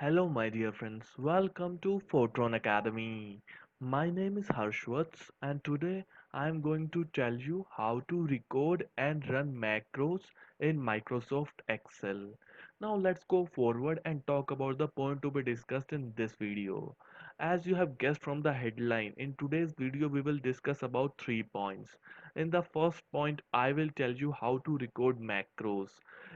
Hello, my dear friends. Welcome to Photron Academy. My name is Harshwats, and today I am going to tell you how to record and run macros in Microsoft Excel. Now, let's go forward and talk about the point to be discussed in this video. As you have guessed from the headline, in today's video we will discuss about 3 points. In the first point, I will tell you how to record macros.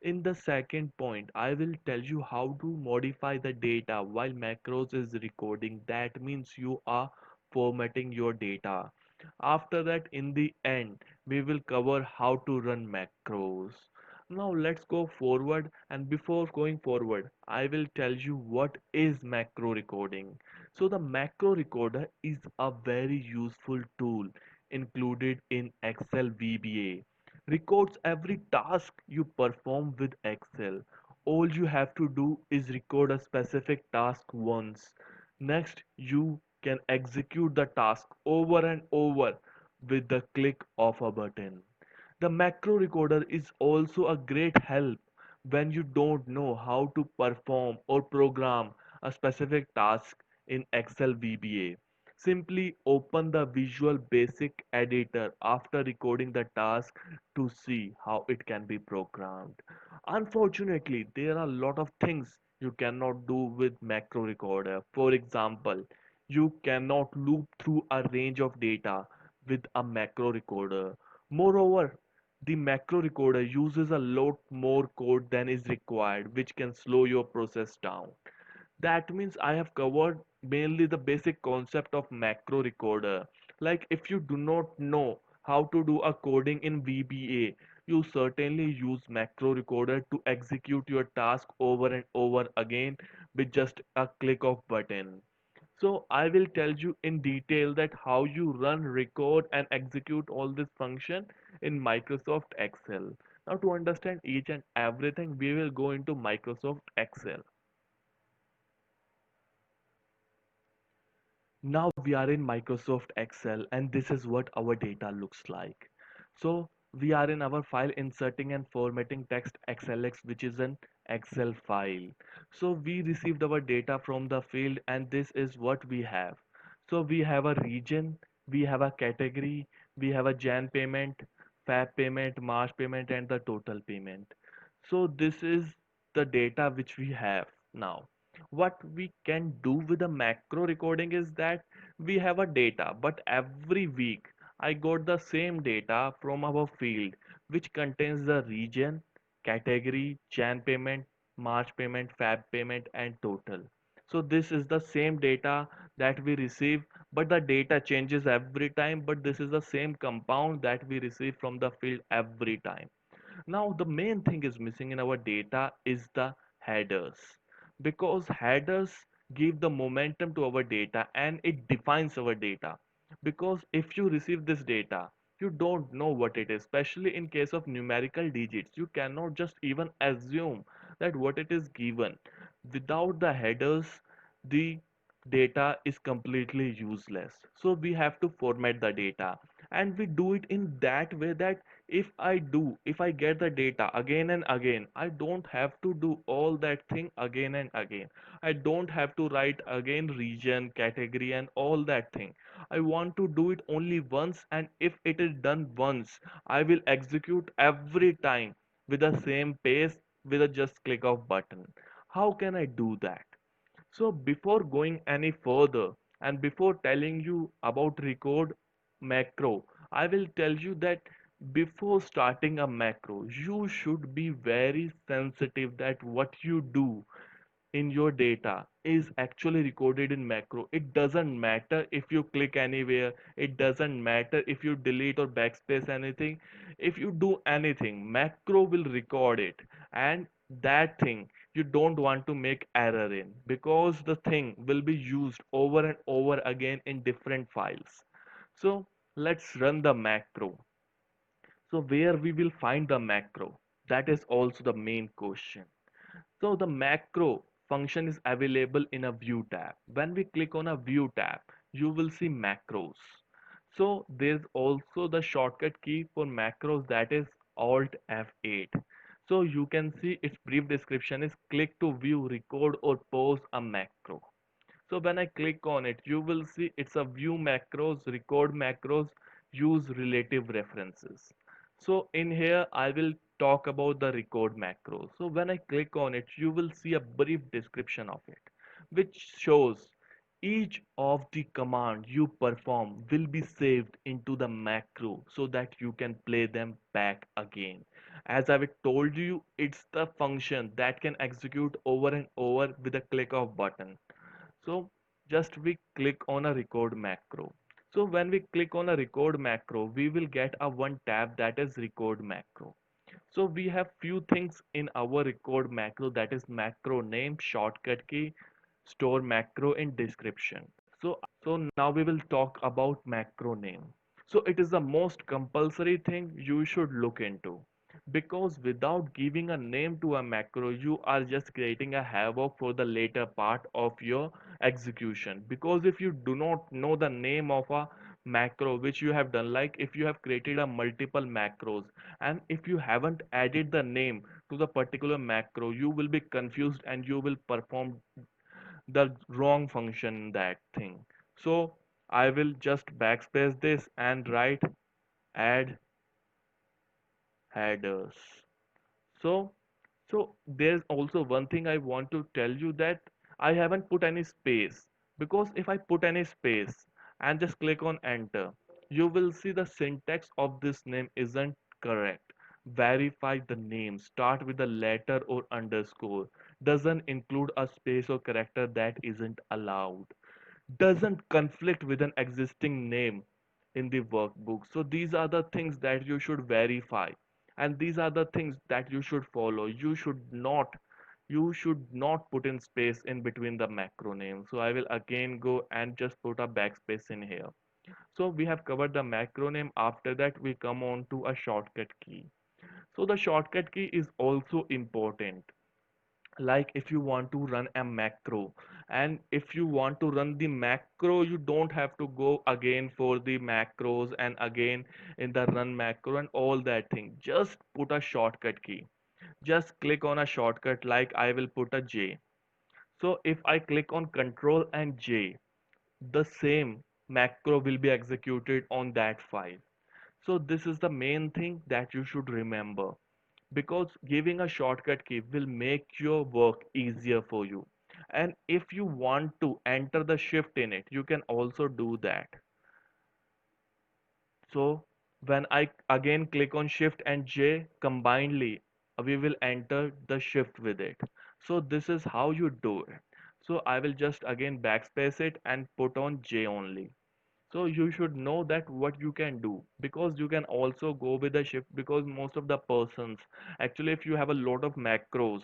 In the second point, I will tell you how to modify the data while macros is recording. That means you are formatting your data. After that, in the end, we will cover how to run macros. Now let's go forward, and before going forward, I will tell you what is macro recording. So the macro recorder is a very useful tool included in Excel VBA. Records every task you perform with Excel. All you have to do is record a specific task once. Next, you can execute the task over and over with the click of a button. The macro recorder is also a great help when you don't know how to perform or program a specific task in Excel VBA. Simply open the Visual Basic editor after recording the task to see how it can be programmed. Unfortunately, there are a lot of things you cannot do with macro recorder. For example, you cannot loop through a range of data with a macro recorder. Moreover, the macro recorder uses a lot more code than is required, which can slow your process down. That means I have covered mainly the basic concept of macro recorder. Like if you do not know how to do a coding in VBA, you certainly use macro recorder to execute your task over and over again with just a click of button. So I will tell you in detail that how you run, record and execute all this function in Microsoft Excel. Now to understand each and everything, we will go into Microsoft Excel. Now we are in Microsoft Excel and this is what our data looks like. So we are in our file inserting and formatting text XLX, which is an Excel file. So we received our data from the field and this is what we have. So we have a region, we have a category, we have a Jan payment, Feb payment, March payment and the total payment. So this is the data which we have now. What we can do with a macro recording is that we have a data, but every week I got the same data from our field which contains the region, category, Jan payment, March payment, Feb payment and total. So this is the same data that we receive, but the data changes every time, but this is the same compound that we receive from the field every time. Now the main thing is missing in our data is the headers, because headers give the momentum to our data and it defines our data. Because if you receive this data, you don't know what it is, especially in case of numerical digits. You cannot just even assume that what it is given. Without the headers, the data is completely useless. So we have to format the data, and we do it in that way that if I get the data again and again, I don't have to do all that thing again and again. I don't have to write again region, category and all that thing. I want to do it only once, and if it is done once, I will execute every time with the same pace with a just click of button. How can I do that? So before going any further and before telling you about record macro, I will tell you that before starting a macro, you should be very sensitive that what you do in your data is actually recorded in macro. It doesn't matter if you click anywhere, it doesn't matter if you delete or backspace anything. If you do anything, macro will record it, and that thing you don't want to make error in, because the thing will be used over and over again in different files. So let's run the macro. So where we will find the macro, that is also the main question. So the macro function is available in a view tab. When we click on a view tab, you will see macros. So there's also the shortcut key for macros, that is Alt F8. So you can see its brief description is click to view, record or pause a macro. So when I click on it, you will see it's a view macros, record macros, use relative references. So in here, I will talk about the record macro. So when I click on it, you will see a brief description of it, which shows each of the command you perform will be saved into the macro so that you can play them back again. As I've told you, it's the function that can execute over and over with a click of button. So just we click on a record macro. So when we click on a record macro, we will get a one tab that is record macro. So we have few things in our record macro, that is macro name, shortcut key, store macro in description. So now we will talk about macro name. So it is the most compulsory thing you should look into, because without giving a name to a macro, you are just creating a havoc for the later part of your execution. Because if you do not know the name of a macro which you have done, like if you have created a multiple macros and if you haven't added the name to the particular macro, you will be confused and you will perform the wrong function in that thing. So I will just backspace this and write add headers. So, so there's also one thing I want to tell you, that I haven't put any space, because if I put any space and just click on enter, you will see the syntax of this name isn't correct. Verify the name, start with a letter or underscore, doesn't include a space or character that isn't allowed, doesn't conflict with an existing name in the workbook. So these are the things that you should verify, and these are the things that you should follow. You should not put in space in between the macro names. So I will again go and just put a backspace in here. So we have covered the macro name. After that we come on to a shortcut key. So the shortcut key is also important. Like if you want to run a macro, and if you want to run the macro, you don't have to go again for the macros and again in the run macro and all that thing. Just put a shortcut key, just click on a shortcut, like I will put a J. So if I click on control and J, the same macro will be executed on that file. So this is the main thing that you should remember, because giving a shortcut key will make your work easier for you. And if you want to enter the shift in it, you can also do that. So when I again click on shift and J combinedly, we will enter the shift with it. So this is how you do it. So I will just again backspace it and put on J only. So you should know that what you can do, because you can also go with the shift, because most of the persons, actually if you have a lot of macros,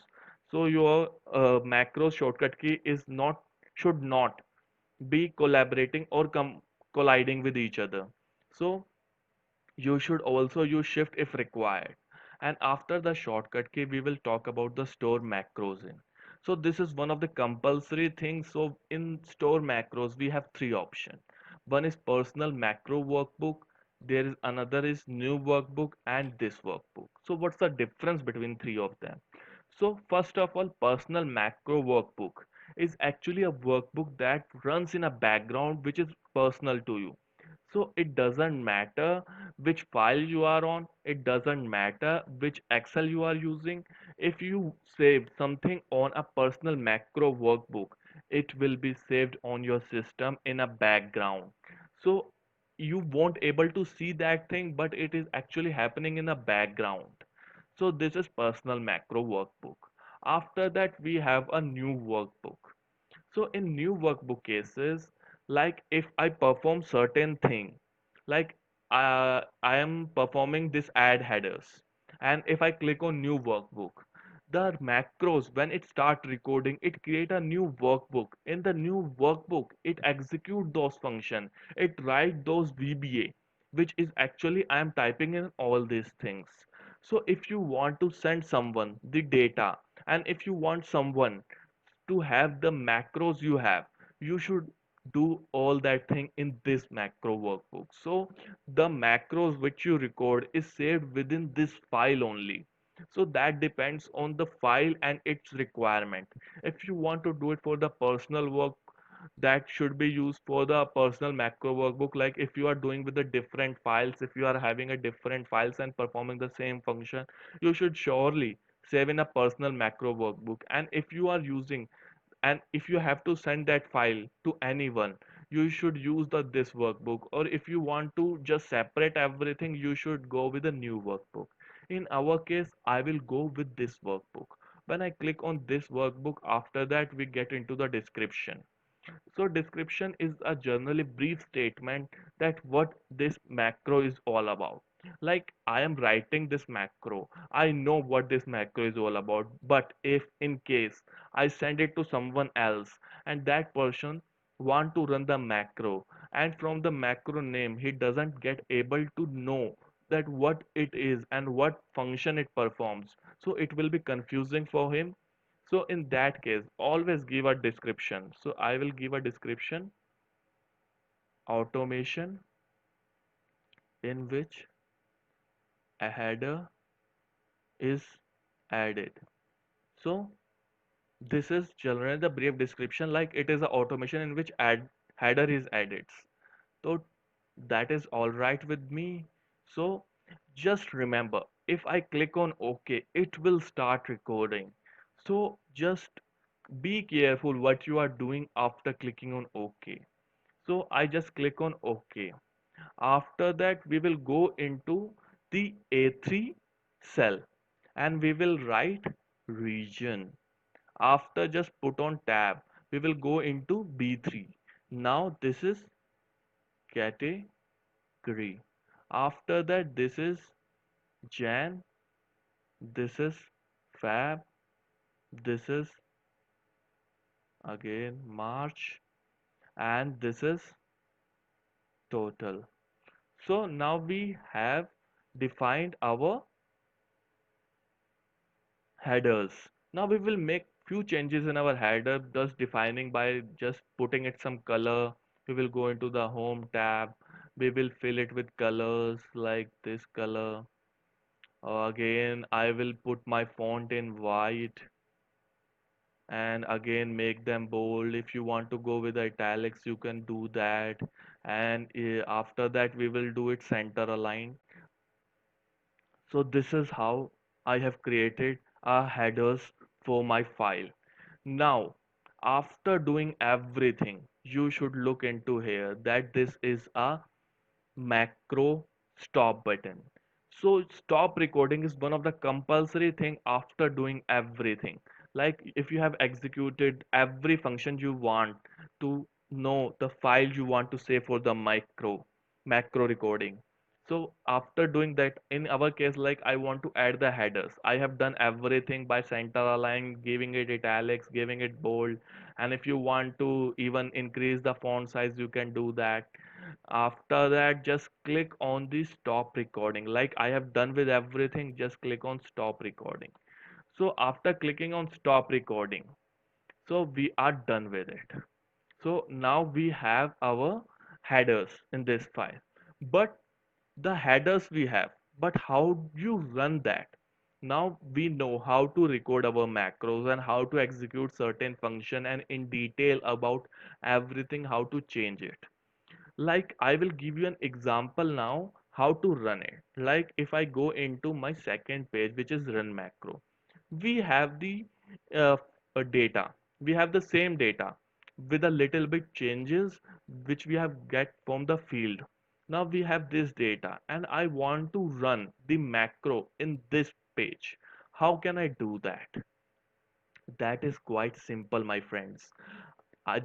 so your macro shortcut key is not, should not be collaborating or colliding with each other. So you should also use shift if required. And after the shortcut key, we will talk about the store macros in. So this is one of the compulsory things. So in store macros, we have three options. One is personal macro workbook. There is another is new workbook and this workbook. So what's the difference between three of them? So first of all, personal macro workbook is actually a workbook that runs in a background which is personal to you. So it doesn't matter which file you are on, it doesn't matter which Excel you are using. If you save something on a personal macro workbook, it will be saved on your system in a background. So you won't able to see that thing, but it is actually happening in the background. So this is personal macro workbook. After that, we have a new workbook. So in new workbook cases, like if I perform certain thing, like I am performing this add headers, and if I click on new workbook, the macros when it start recording, it create a new workbook. In the new workbook, it execute those function, it write those VBA, which is actually I am typing in all these things. So if you want to send someone the data, and if you want someone to have the macros you have, you should do all that thing in this macro workbook. So the macros which you record is saved within this file only. So that depends on the file and its requirement. If you want to do it for the personal work, that should be used for the personal macro workbook. Like if you are doing with the different files, if you are having a different files and performing the same function, you should surely save in a personal macro workbook. And if you are using, and if you have to send that file to anyone, you should use the this workbook. Or if you want to just separate everything, you should go with a new workbook. In our case, I will go with this workbook. When I click on this workbook, after that we get into the description. So description is a generally brief statement that what this macro is all about. Like I am writing this macro, I know what this macro is all about, but if in case I send it to someone else and that person want to run the macro, and from the macro name he doesn't get able to know that what it is and what function it performs, so it will be confusing for him. So in that case, always give a description. So I will give a description, automation in which a header is added. So this is generally the brief description, like it is an automation in which add header is added. So that is all right with me. So just remember, if I click on OK, it will start recording. So just be careful what you are doing after clicking on OK. So I just click on OK. After that, we will go into the A3 cell and we will write region. After just put on tab, we will go into B3. Now this is category. After that, this is Jan, this is Fab, this is again March, and this is total. So now we have defined our headers. Now we will make few changes in our header, thus defining by just putting it some color. We will go into the home tab. We will fill it with colors like this color. Again, I will put my font in white and again make them bold. If you want to go with italics, you can do that. And after that, we will do it center align. So this is how I have created a headers for my file. Now, after doing everything, you should look into here that this is a macro stop button. So stop recording is one of the compulsory thing after doing everything. Like if you have executed every function you want to know the file you want to save for the macro recording. So after doing that, in our case, like I want to add the headers. I have done everything by center align, giving it italics, giving it bold. And if you want to even increase the font size, you can do that. After that, just click on the stop recording. Like I have done with everything, just click on stop recording. So after clicking on stop recording, so we are done with it. So now we have our headers in this file. But the headers we have, but how you run that? Now we know how to record our macros and how to execute certain function and in detail about everything, how to change it. Like I will give you an example now how to run it. Like if I go into my second page, which is run macro, we have the uh, data. We have the same data with a little bit changes which we have get from the field. Now we have this data and I want to run the macro in this page. How can I do that? That is quite simple, my friends. I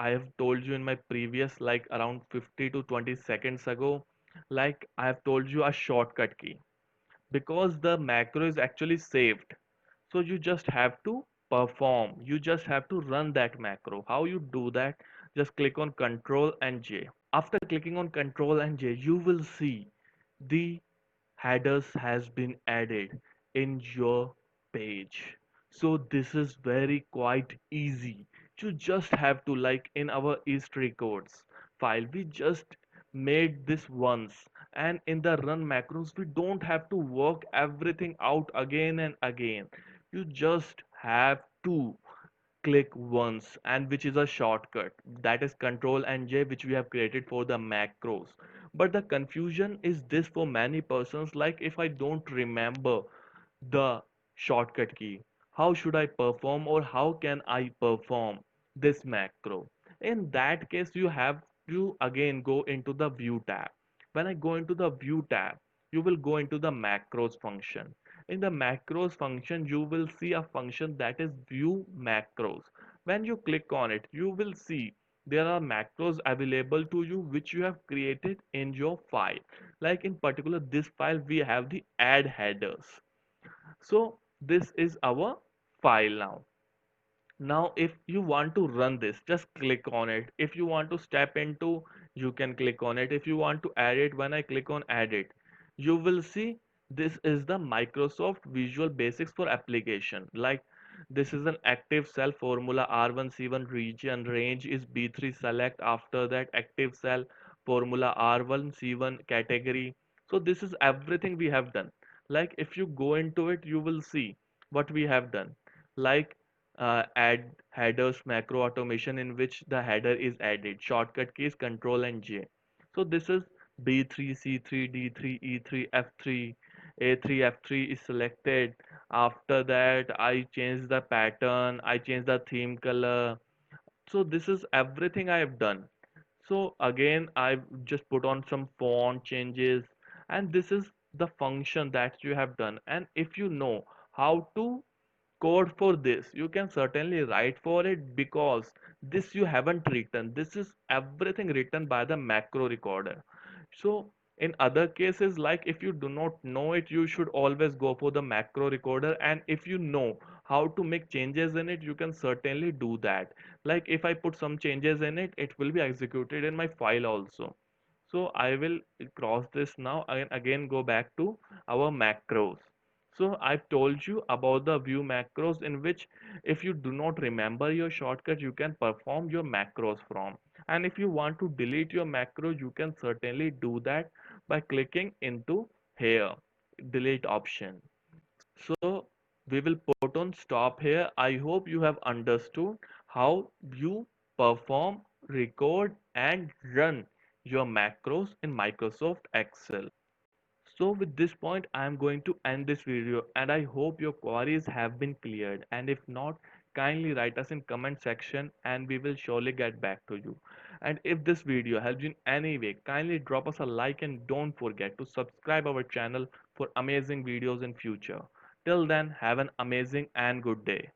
have told you in my previous like around 50 to 20 seconds ago, like I have told you a shortcut key because the macro is actually saved. So you just have to perform. You just have to run that macro. How you do that? Just click on Control and J. After clicking on Control and J, you will see the headers has been added in your page. So this is very quite easy. You just have to like in our history codes file, we just made this once, and in the run macros we don't have to work everything out again and again. You just have to click once, and which is a shortcut, that is control and J, which we have created for the macros. But the confusion is this for many persons, like if I don't remember the shortcut key, how should I perform, or how can I perform this macro? In that case, you have to again go into the view tab. When I go into the view tab, you will go into the macros function. In the macros function, you will see a function that is view macros. When you click on it, you will see there are macros available to you which you have created in your file. Like in particular this file, we have the add headers. So this is our file now. Now if you want to run this, just click on it. If you want to step into, you can click on it. If you want to add it, when I click on add it, you will see this is the Microsoft Visual Basics for application. Like this is an active cell formula R1C1 region, range is B3 select, after that active cell formula R1C1 category. So this is everything we have done. Like if you go into it, you will see what we have done. Like add headers macro automation, in which the header is added. Shortcut keys control and J. So this is B3, C3, D3, E3, F3, A3, F3 is selected. After that, I change the pattern, I change the theme color. So this is everything I have done. So again, I've just put on some font changes, and this is the function that you have done. And if you know how to code for this, you can certainly write for it, because this you haven't written, this is everything written by the macro recorder. So in other cases, like if you do not know it, you should always go for the macro recorder, and if you know how to make changes in it, you can certainly do that. Like if I put some changes in it, it will be executed in my file also. So I will cross this now and again go back to our macros. So I've told you about the view macros, in which if you do not remember your shortcut, you can perform your macros from. And if you want to delete your macro, you can certainly do that by clicking into here, delete option. So we will put on stop here. I hope you have understood how you perform, record and run your macros in Microsoft Excel. So with this point, I am going to end this video, and I hope your queries have been cleared. And if not, kindly write us in comment section and we will surely get back to you. And if this video helps you in any way, kindly drop us a like and don't forget to subscribe our channel for amazing videos in future. Till then, have an amazing and good day.